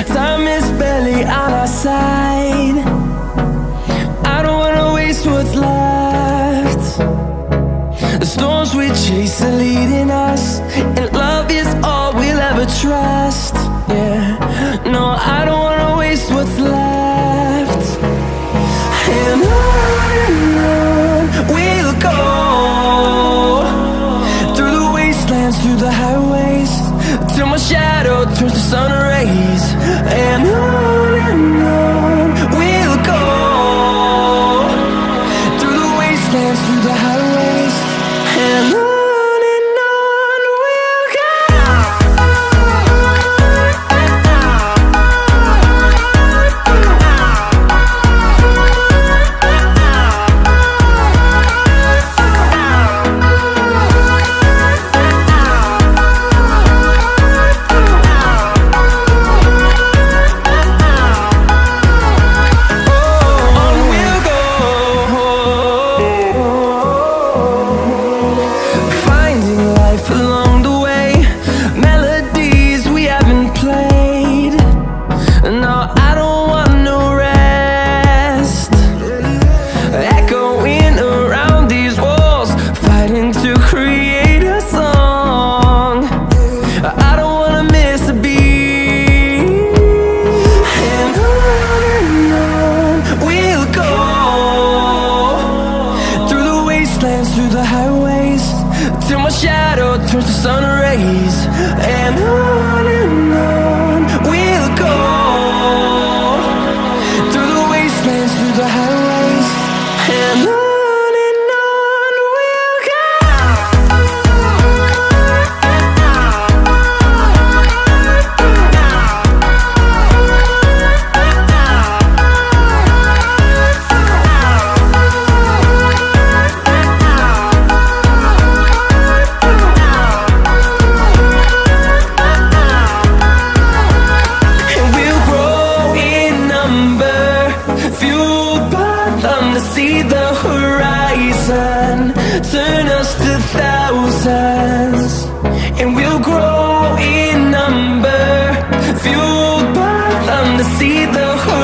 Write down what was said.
Time is barely on our side. I don't wanna waste what's left. The storms we chase are leading us, and love is all we'll ever trust. Yeah, no, I don't wanna waste what's left. And on we'll go, through the wastelands, through the highways, till my shadow turns to sun rays. And on we'll go, through the wastelands, through the highways, and on we'll go. Through the highways, till my shadow turns to sun rays. And on we'll go, through the wastelands, through the highways, and on. To see the horizon turn us to thousands, and we'll grow in number, fueled by them to see the horizon.